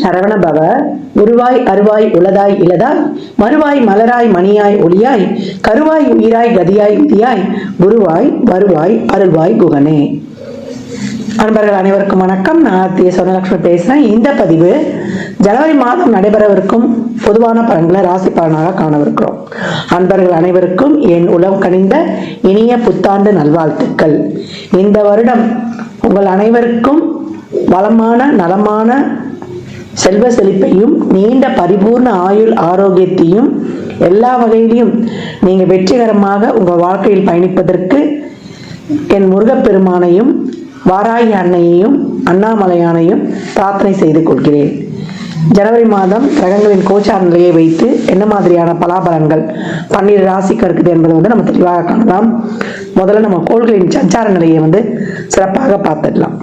சரவணபவ. உருவாய் அருவாய் உளதாய் இலதாய் மறுவாய் மலராய் மணியாய் ஒளியாய் கருவாய் உயிராய் கதியாய் விதியாய் குருவாய் வருவாய் அருள்வாய் குகனே. அன்பர்கள் அனைவருக்கும் வணக்கம். நான் ஆர்த்திய சொர்ணலட்சுமி பேசுறேன். இந்த பதிவு ஜனவரி மாதம் நடைபெறவிருக்கும் பொதுவான பலன்களை ராசி பலனாக காணவிருக்கிறோம். அன்பர்கள் அனைவருக்கும் என் உளம் கனிந்த இனிய புத்தாண்டு நல்வாழ்த்துக்கள். இந்த வருடம் உங்கள் அனைவருக்கும் வளமான நலமான செல்வ செழிப்பையும் நீண்ட பரிபூர்ண ஆயுள் ஆரோக்கியத்தையும் எல்லா வகையிலையும் நீங்க வெற்றிகரமாக உங்கள் வாழ்க்கையில் பயணிப்பதற்கு என் முருகப்பெருமானையும் வாராகி அன்னையையும் அண்ணாமலையானையும் பிரார்த்தனை செய்து கொள்கிறேன். ஜனவரி மாதம் கிரகங்களின் கோச்சார நிலையை வைத்து என்ன மாதிரியான பலாபலன்கள் 12 ராசிக்கு இருக்குது என்பதை நம்ம தெளிவாக காணலாம். முதல்ல நம்ம கோள்களின் சஞ்சார நிலையை சிறப்பாக பார்த்துடலாம்.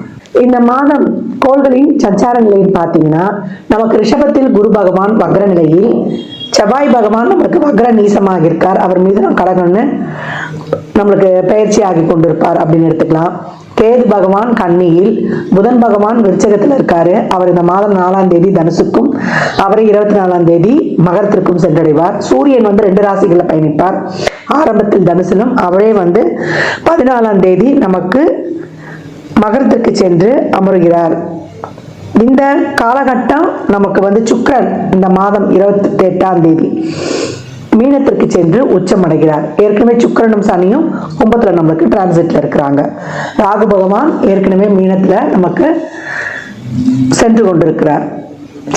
இந்த மாதம் கோள்களின் சஞ்சார நிலையில் பார்த்தீங்கன்னா, நமக்கு ரிஷபத்தில் குரு பகவான் வக்ர நிலையில், செவ்வாய் பகவான் நம்மளுக்கு வக்ர நீசமாக இருக்கார். அவர் மீது நம்ம கடகம்னு நம்மளுக்கு பயிற்சி ஆகி கொண்டிருப்பார் அப்படின்னு எடுத்துக்கலாம். கேது பகவான் கன்னியில், புதன் பகவான் விருச்சகத்தில் இருக்காரு. அவர் இந்த மாதம் 4ஆம் தேதி தனுசுக்கும், அவர் 24ஆம் தேதி மகரத்திற்கும் சென்றடைவார். சூரியன் 2 ராசிகளில் பயணிப்பார். ஆரம்பத்தில் தனுசிலும், அவரே 14ஆம் தேதி நமக்கு மகரத்திற்கு சென்று அமருகிறார். இந்த காலகட்டம் நமக்கு சுக்கிரன் இந்த மாதம் 28ஆம் தேதி மீனத்திற்கு சென்று உச்சமடைகிறார். ஏற்கனவே சுக்கிரனும் சனியும் 9ல நம்மளுக்கு டிரான்சிட்ல இருக்கிறாங்க. ராகு பகவான் ஏற்கனவே மீனத்துல நமக்கு சென்று கொண்டிருக்கிறார்.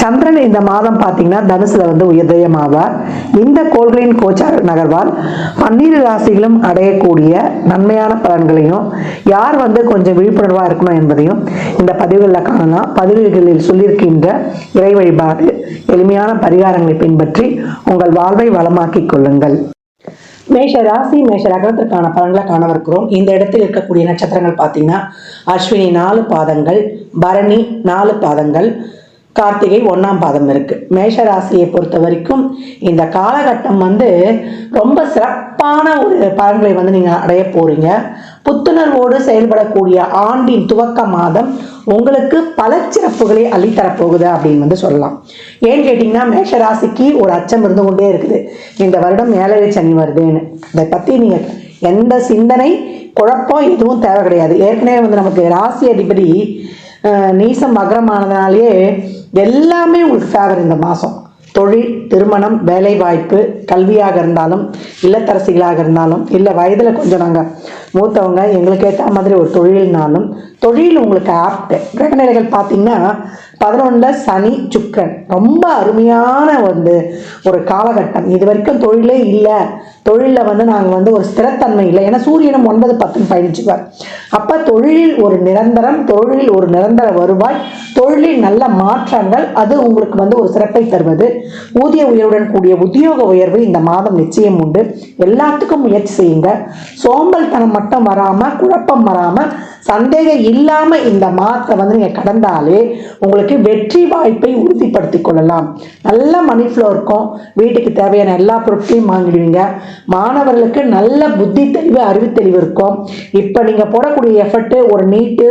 சந்திரன் இந்த மாதம் பார்த்தீங்கன்னா தனுசுல உயர்தயம் ஆவார். இந்த கோள்களின் கோச்சார நகர்வால் 12 ராசிகளும் அடையக்கூடிய நன்மையான பலன்களையும், யார் கொஞ்சம் விழிப்புணர்வா இருக்கணும் என்பதையும் இந்த பதிவுகளில் காணலாம். பதிவுகளில் சொல்லியிருக்கின்ற இறை வழிபாடு, எளிமையான பரிகாரங்களை பின்பற்றி உங்கள் வாழ்வை வளமாக்கிக் கொள்ளுங்கள். மேஷ ராசி மேஷ ரகத்திற்கான பலன்களை காணவிருக்கிறோம். இந்த இடத்தில் இருக்கக்கூடிய நட்சத்திரங்கள் பார்த்தீங்கன்னா, அஸ்வினி 4 பாதங்கள், பரணி 4 பாதங்கள், கார்த்திகை 1ஆம் பாதம் இருக்கு. மேஷ ராசியை பொறுத்த வரைக்கும் இந்த காலகட்டம் ரொம்ப சிறப்பான ஒரு பலன்களை நீங்க அடைய போறீங்க. புத்துணர்வோடு செயல்படக்கூடிய ஆண்டின் துவக்க மாதம் உங்களுக்கு பல சிறப்புகளை அள்ளித்தரப்போகுது அப்படின்னு சொல்லலாம். ஏன்னு கேட்டீங்கன்னா, மேஷ ராசிக்கு ஒரு அச்சம் இருந்து கொண்டே இருக்குது. இந்த வருடம் 7வது சனி வருதுன்னு. அதை பத்தி நீங்க எந்த சிந்தனை குழப்பம் எதுவும் தேவை கிடையாது. ஏற்கனவே நமக்கு ராசி அதிபதி நீசம் மகரமானதுனாலேயே எல்லாமே உங்களுக்கு ஃபேவர் இந்த மாதம். தொழில், திருமணம், வேலை வாய்ப்பு, கல்வியாக இருந்தாலும், இல்லத்தரசிகளாக இருந்தாலும், இல்லை வயதில் கொஞ்சம் நாங்கள் மூத்தவங்க எங்களுக்கு ஏற்ற மாதிரி ஒரு தொழில்னாலும், தொழில் உங்களுக்கு ஆப்ட். கிரகநிலைகள் பார்த்தீங்கன்னா 11ல் சனி சுக்கிரன், ரொம்ப அருமையான ஒரு காலகட்டம். இது வரைக்கும் தொழிலே இல்லை, தொழிலில் நாங்கள் ஒரு ஸ்திரத்தன்மை இல்லை. ஏன்னா சூரியனும் 9, 10 பயணிச்சுவார். அப்போ தொழிலில் ஒரு நிரந்தரம், தொழிலில் ஒரு நிரந்தர வருவாய், தொழிலில் நல்ல மாற்றங்கள், அது உங்களுக்கு ஒரு சிறப்பை தருவது. ஊதிய உயர்வுடன் கூடிய உத்தியோக உயர்வு இந்த மாதம் நிச்சயம் உண்டு. எல்லாத்துக்கும் முயற்சி செய்யுங்க. சோம்பல் தனம் மட்டும் வராம, குழப்பம் வராம, சந்தேகம் இல்லாம இந்த மாதத்தை நீங்க கடந்தாலே உங்களுக்கு வெற்றி வாய்ப்பை உறுதிப்படுத்திக் கொள்ளலாம். நல்ல மணி ஃப்ளோ இருக்கும். வீட்டுக்கு தேவையான எல்லா பொருட்களையும் வாங்கிடுவீங்க. மாணவர்களுக்கு நல்ல புத்தி தெளிவு, அறிவு தெளிவு இருக்கும். இப்ப நீங்க போடக்கூடிய எஃபர்ட், ஒரு நீட்டு,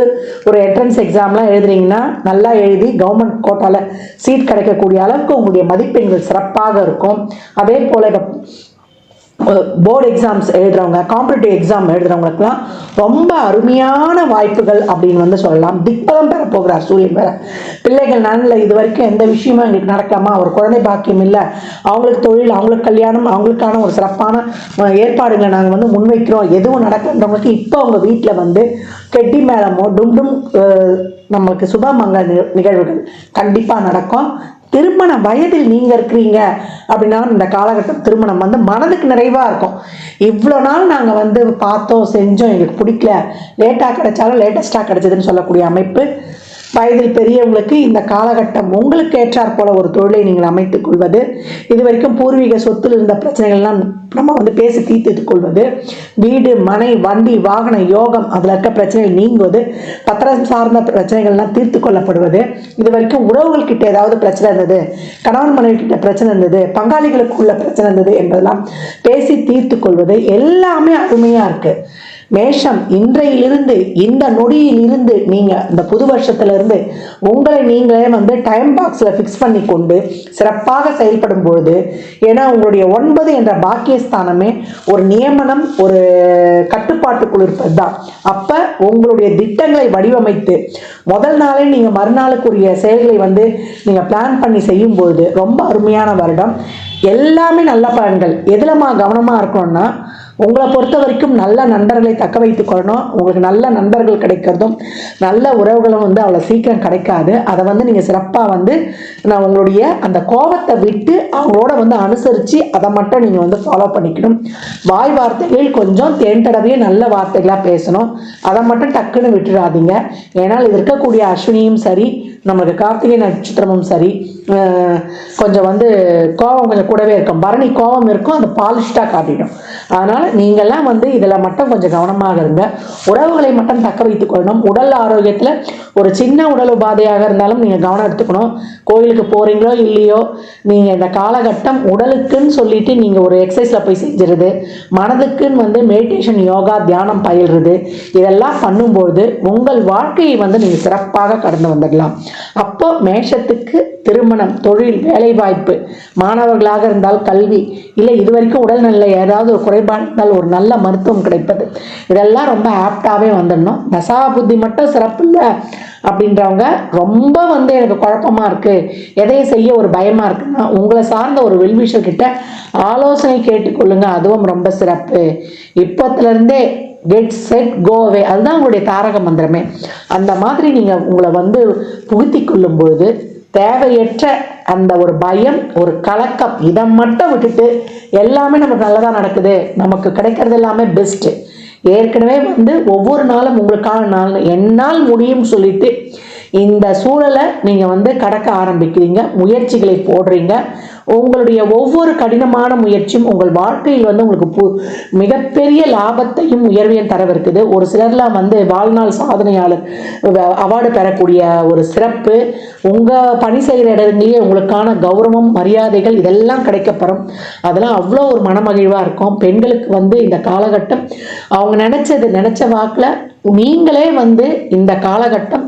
ஒரு என்ட்ரன்ஸ் எக்ஸாம்லாம் எழுதுறீங்கன்னா நல்லா எழுதி கவர்மெண்ட் கோட்டால சீட் கிடைக்கக்கூடிய அளவுக்கு உங்களுடைய மதிப்பெண்கள் சிறப்பாக இருக்கும். அதே போல போர்டு எக்ஸாம்ஸ் எழுதுறவங்க, காம்படிட்டிவ் எக்ஸாம் எழுதுறவங்களுக்குலாம் ரொம்ப அருமையான வாய்ப்புகள் அப்படின்னு சொல்லலாம். திக்பலம் பெற போகிறார் சூரியன் வேற. பிள்ளைகள் நலனில் இது வரைக்கும் எந்த விஷயமும் எங்களுக்கு நடக்காம, ஒரு குழந்தை பாக்கியம் இல்லை, அவங்களுக்கு தொழில், அவங்களுக்கு கல்யாணம், அவங்களுக்கான ஒரு சிறப்பான ஏற்பாடுகளை நாங்கள் முன்வைக்கிறோம், எதுவும் நடக்கிறவங்களுக்கு இப்போ அவங்க வீட்டில் கெட்டி மேளமோ டும் நம்மளுக்கு சுபமங்க நிகழ்வுகள் கண்டிப்பாக நடக்கும். திருமண வயதில் நீங்க இருக்கிறீங்க அப்படின்னா இந்த காலகட்டம் திருமணம் மனதுக்கு நிறைவா இருக்கும். இவ்வளோ நாள் நாங்க பார்த்தோம், செஞ்சோம், எங்களுக்கு பிடிக்கல, லேட்டா கிடைச்சாலும் லேட்டஸ்டா கிடைச்சதுன்னு சொல்லக்கூடிய அமைப்பு. வயதில் பெரியவங்களுக்கு இந்த காலகட்டம் உங்களுக்கு ஏற்றாற் போல ஒரு தொழிலை நீங்கள் அமைத்துக் கொள்வது, இது வரைக்கும் பூர்வீக சொத்தில் இருந்த பிரச்சனைகள்லாம் நம்ம பேசி தீர்த்துக் கொள்வது, வீடு, மனை, வண்டி, வாகன யோகம், அதில் இருக்க பிரச்சனைகள் நீங்குவது, பத்திரம் சார்ந்த பிரச்சனைகள்லாம் தீர்த்து கொள்ளப்படுவது, இது வரைக்கும் உறவுகள் கிட்ட ஏதாவது பிரச்சனை இருந்தது, கணவன் மனைவி கிட்ட பிரச்சனை இருந்தது, பங்காளிகளுக்குள்ள பிரச்சனை இருந்தது என்பதெல்லாம் பேசி தீர்த்து கொள்வது, எல்லாமே அருமையா இருக்கு. மேஷம் இன்றையிலிருந்து இந்த நொடியிலிருந்து நீங்கள் இந்த புது வருஷத்திலிருந்து உங்களை நீங்களே வந்து டைம் பாக்ஸில் ஃபிக்ஸ் பண்ணி கொண்டு சிறப்பாக செயல்படும் பொழுது, ஏன்னா உங்களுடைய 9 என்ற பாக்கியஸ்தானமே ஒரு நியமனம், ஒரு கட்டுப்பாட்டுக்குள் இருப்பது தான். அப்போ உங்களுடைய திட்டங்களை வடிவமைத்து முதல் நாளே நீங்கள் மறுநாளுக்குரிய செயல்களை வந்து நீங்கள் பிளான் பண்ணி செய்யும்பொழுது ரொம்ப அருமையான வருடம். எல்லாமே நல்ல பலன்கள். எதுலமா கவனமாக இருக்கணும்னா, உங்களை பொறுத்த வரைக்கும் நல்ல நண்பர்களை தக்க வைத்துக் கொள்ளணும். உங்களுக்கு நல்ல நண்பர்கள் கிடைக்கிறதும் நல்ல உறவுகளும் வந்து அவ்வளோ சீக்கிரம் கிடைக்காது. அதை வந்து நீங்கள் சிறப்பாக வந்து நான் உங்களுடைய அந்த கோபத்தை விட்டு அவங்களோட வந்து அனுசரித்து அதை மட்டும் நீங்கள் வந்து ஃபாலோ பண்ணிக்கணும். வாய் வார்த்தைகள் கொஞ்சம் தேன் தடவையே நல்ல வார்த்தைகளாக பேசணும். அதை மட்டும் டக்குன்னு விட்டுடாதீங்க. ஏன்னால் இது இருக்கக்கூடிய அஸ்வினியும் சரி, நமக்கு கார்த்திகை நட்சத்திரமும் சரி, கொஞ்சம் வந்து கோபம் கொஞ்சம் கூடவே இருக்கும். பரணி கோபம் இருக்கும், அது பாலிஷ்டாக காட்டிடும். அதனால் நீங்கள்லாம் வந்து இதில் மட்டும் கொஞ்சம் கவனமாக இருங்க. உறவுகளை மட்டும் தக்க வைத்துக் கொள்ளணும். உடல் ஆரோக்கியத்தில் ஒரு சின்ன உடல் உபாதையாக இருந்தாலும் நீங்கள் கவனம் எடுத்துக்கணும். கோயிலுக்கு போகிறீங்களோ இல்லையோ, நீங்கள் இந்த காலகட்டம் உடலுக்குன்னு சொல்லிட்டு நீங்கள் ஒரு எக்ஸசைஸில் போய் செஞ்சுருது, மனதுக்குன்னு வந்து மெடிடேஷன், யோகா, தியானம் பயில்றது, இதெல்லாம் பண்ணும்போது உங்கள் வாழ்க்கையை வந்து நீங்கள் சிறப்பாக கடந்து வந்துடலாம். அப்போ மேஷத்துக்கு திருமணம், தொழில், வேலைவாய்ப்பு, மாணவர்களாக இருந்தால் கல்வி, இல்லை இது வரைக்கும் உடல்நிலை ஏதாவது ஒரு குறைபாடு இருந்தால் ஒரு நல்ல மருத்துவம் கிடைப்பது, இதெல்லாம் ரொம்ப ஆப்டாகவே வந்துடணும். தசா புத்தி மட்டும் சிறப்பு இல்லை அப்படின்றவங்க ரொம்ப வந்து எனக்கு குழப்பமாக இருக்குது, எதையும் செய்ய ஒரு பயமாக இருக்குன்னா உங்களை சார்ந்த ஒரு வெல்விஷர் கிட்ட ஆலோசனை கேட்டுக்கொள்ளுங்க. அதுவும் ரொம்ப சிறப்பு. இப்போத்துலேருந்தே கெட் செட் கோ அவே, அதுதான் உங்களுடைய தாரக மந்திரமே. அந்த மாதிரி நீங்கள் உங்களை வந்து புகுத்தி கொள்ளும் பொழுது தேவையற்ற அந்த ஒரு பயம், ஒரு கலக்கம், இதை மட்டும் விட்டுட்டு எல்லாமே நமக்கு நல்லதாக நடக்குது, நமக்கு கிடைக்கிறது எல்லாமே பெஸ்ட்டு. ஏற்கனவே வந்து ஒவ்வொரு நாளும் உங்களுக்கான நாள், என்னால் முடியும் சொல்லிட்டு இந்த சூழலை நீங்கள் வந்து கடக்க ஆரம்பிக்கிறீங்க, முயற்சிகளை போடுறீங்க. உங்களுடைய ஒவ்வொரு கடினமான முயற்சியும் உங்கள் வாழ்க்கையில் வந்து உங்களுக்கு மிகப்பெரிய லாபத்தையும் உயர்வையும் தரவிருக்குது. ஒரு சிலர்லாம் வந்து வாழ்நாள் சாதனையாளர் அவார்டு பெறக்கூடிய ஒரு சிறப்பு, உங்கள் பணி செய்கிற இடத்துலேயே உங்களுக்கான கௌரவம், மரியாதைகள் இதெல்லாம் கிடைக்கப்பெறும். அதெல்லாம் அவ்வளோ ஒரு மனமகிழ்வாக இருக்கும். பெண்களுக்கு வந்து இந்த காலகட்டம் அவங்க நினச்ச வாக்கில் நீங்களே வந்து இந்த காலகட்டம்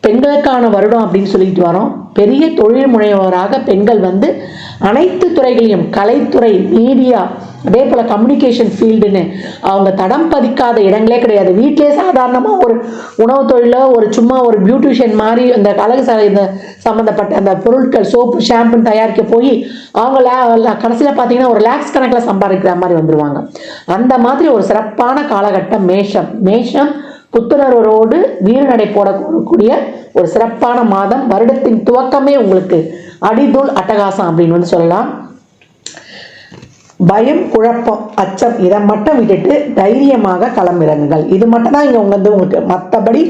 பெண்களுக்கான வருடம் அப்படின்னு சொல்லிட்டு வரோம். பெரிய தொழில் முனைவோராக பெண்கள் வந்து அனைத்து துறைகளையும், கலைத்துறை, மீடியா, அதே போல் கம்யூனிகேஷன் ஃபீல்டுன்னு அவங்க தடம் பதிக்காத இடங்களே கிடையாது. வீட்டிலே சாதாரணமாக ஒரு உணவு தொழிலோ, ஒரு சும்மா ஒரு பியூட்டிஷியன் மாதிரி அந்த அழகு இந்த சம்மந்தப்பட்ட அந்த பொருட்கள், சோப்பு, ஷாம்புன்னு தயாரிக்க போய் அவங்க கடைசியில் பார்த்தீங்கன்னா ஒரு லேக்ஸ் கணக்கில் சம்பாதிக்கிற மாதிரி வந்துடுவாங்க. அந்த மாதிரி ஒரு சிறப்பான காலகட்டம் மேஷம் புத்துணர்வோடு வீரநடை போடக்கூடிய ஒரு சிறப்பான மாதம். வருடத்தின் துவக்கமே உங்களுக்கு அடிதூள் அட்டகாசம் அப்படின்னு வந்து சொல்லலாம். பயம், குழப்பம், அச்சம் இதை மட்டும் விட்டுட்டு தைரியமாக களமிறங்குங்கள். இது மட்டும் தான் இங்கே உங்களுக்கு. மற்றபடி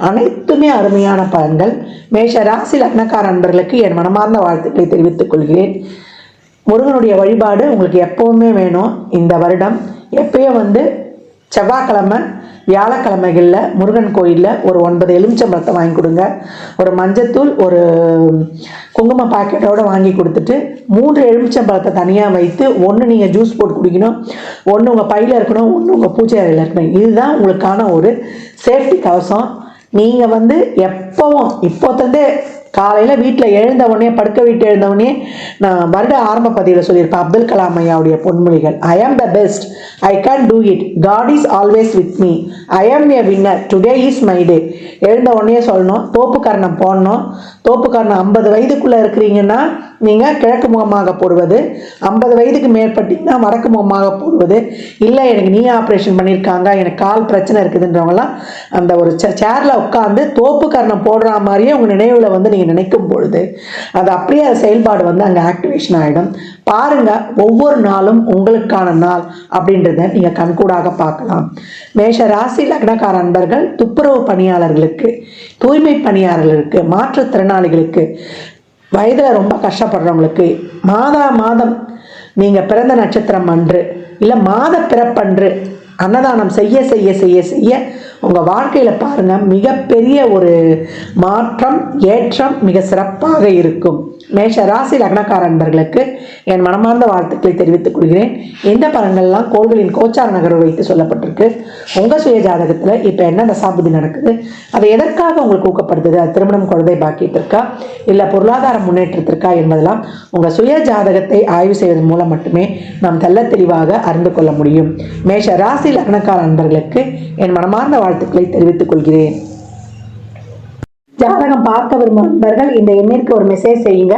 அனைத்துமே அருமையான பலன்கள். மேஷ ராசி லக்னக்கார நண்பர்களுக்கு என் மனமார்ந்த வாழ்த்துக்களை தெரிவித்துக் கொள்கிறேன். முருகனுடைய வழிபாடு உங்களுக்கு எப்பவுமே வேணும். இந்த வருடம் எப்பயும் வந்து செவ்வாய்க்கிழமை, வியாழக்கிழமைகளில் முருகன் கோயிலில் ஒரு 9 எலுமிச்சம்பழத்தை வாங்கி கொடுங்க. ஒரு மஞ்சத்தூள், ஒரு குங்கும பாக்கெட்டோடு வாங்கி கொடுத்துட்டு 3 எலுமிச்சம்பழத்தை தனியாக வைத்து, ஒன்று நீங்கள் ஜூஸ் போட்டு குடிக்கணும், ஒன்று உங்கள் பையில் இருக்கணும், ஒன்று உங்கள் பூஜை அறையில் இருக்கணும். இதுதான் உங்களுக்கான ஒரு சேஃப்டி கவசம். நீங்கள் வந்து எப்போவும் இப்போத்தந்தே காலையில் வீட்டில் எழுந்த உடனே, படுக்க வீட்டு எழுந்த உடனே, நான் வருட ஆரம்ப பதிவில் சொல்லியிருப்பேன் அப்துல் கலாம் ஐயாவுடைய பொன்மொழிகள். I am the best, I can do it, God is always with me, I am a winner, today is my day. எழுந்த உடனே சொல்லணும். தோப்புக்கரணம் போடணும். தோப்புக்கரணம் 50 வயதுக்குள்ளே இருக்கிறீங்கன்னா நீங்கள் கிழக்கு முகமாக போடுவது, 50 வயதுக்கு மேற்பட்டீங்கன்னா வடக்கு முகமாக போடுவது. இல்லை எனக்கு நீ ஆப்ரேஷன் பண்ணியிருக்காங்க, எனக்கு கால் பிரச்சனை இருக்குதுன்றவங்களாம் அந்த ஒரு சேரில் உட்காந்து தோப்புக்கரணம் போடுற மாதிரியே உங்கள் நினைவில் வந்து நீங்கள் நினைக்கும் பொழுது அது அப்படியே செயல்பாடு வந்து அங்கே ஆக்டிவேஷன் ஆகிடும். பாருங்கள், ஒவ்வொரு நாளும் உங்களுக்கான நாள் அப்படின்றத நீங்கள் கண்கூடாக பார்க்கலாம். மேஷ ராசி லக்னக்கார நண்பர்கள், துப்புரவு பணியாளர்களுக்கு, தூய்மை பணியாளர்களுக்கு, மாற்றுத்திறனாளிகளுக்கு, வயதில் ரொம்ப கஷ்டப்படுறவங்களுக்கு, மாதம் நீங்கள் பிறந்த நட்சத்திரம் அன்று இல்லை மாத பிறப்பன்று அன்னதானம் செய்ய செய்ய செய்ய செய்ய உங்கள் வாழ்க்கையில் பாருங்கள் மிகப்பெரிய ஒரு மாற்றம், ஏற்றம் மிக சிறப்பாக இருக்கும். மேஷ ராசி லக்னக்கார அன்பர்களுக்கு என் மனமார்ந்த வாழ்த்துக்களை தெரிவித்துக் கொள்கிறேன். எந்த பலன்கள்லாம் கோள்களின் கோச்சார நகர்வு வைத்து சொல்லப்பட்டிருக்கு, உங்க சுய ஜாதகத்துல இப்ப என்ன தசாபுதி நடக்குது, அது எதற்காக உங்களுக்கு ஊக்கப்படுத்துது, அது திருமணம் குழந்தை பாக்கியத்திற்கா இல்ல பொருளாதார முன்னேற்றத்திற்கா என்பதெல்லாம் உங்க சுய ஜாதகத்தை ஆய்வு செய்வதன் மூலம் மட்டுமே நாம் தெள்ள தெளிவாக அறிந்து கொள்ள முடியும். மேஷ ராசி லக்னக்கார அன்பர்களுக்கு என் மனமார்ந்த வாழ்த்துக்களை தெரிவித்துக் கொள்கிறேன். ஜாதகம் பார்க்க விரும்பும் நண்பர்கள் இந்த எண்ணிற்கு ஒரு மெசேஜ் செய்யுங்க.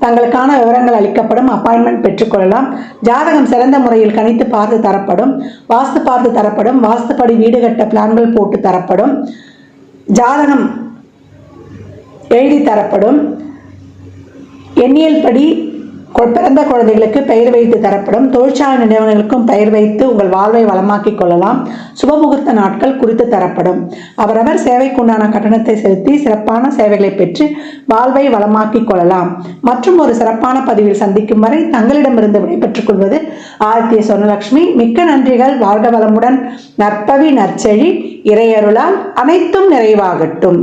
தங்களுக்கான விவரங்கள் அளிக்கப்படும், அப்பாயின்மெண்ட் பெற்றுக்கொள்ளலாம். ஜாதகம் சிறந்த முறையில் கணித்து பார்த்து தரப்படும், வாஸ்து பார்த்து தரப்படும், வாஸ்துப்படி வீடு கட்ட பிளான்கள் போட்டு தரப்படும், ஜாதகம் எழுதி தரப்படும், எண்ணியல் படி பிறந்த குழந்தைகளுக்கு பெயர் வைத்து தரப்படும், தொழிற்சாலை நிறுவனங்களுக்கும் பெயர் வைத்து உங்கள் வாழ்வை வளமாக்கிக் கொள்ளலாம். சுபமுகூர்த்த நாட்கள் குறித்து தரப்படும். அவரவர் சேவைக்குண்டான கட்டணத்தை செலுத்தி சிறப்பான சேவைகளை பெற்று வாழ்வை வளமாக்கிக் கொள்ளலாம். மற்றும் ஒரு சிறப்பான பதிவில் சந்திக்கும் வரை தங்களிடமிருந்து விடைபெற்றுக் கொள்வது ஆதித்ய சொர்ணலட்சுமி. மிக்க நன்றிகள். வாழ்க வளமுடன். நற்பவி நற்செழி இறையருளால் அனைத்தும் நிறைவாகட்டும்.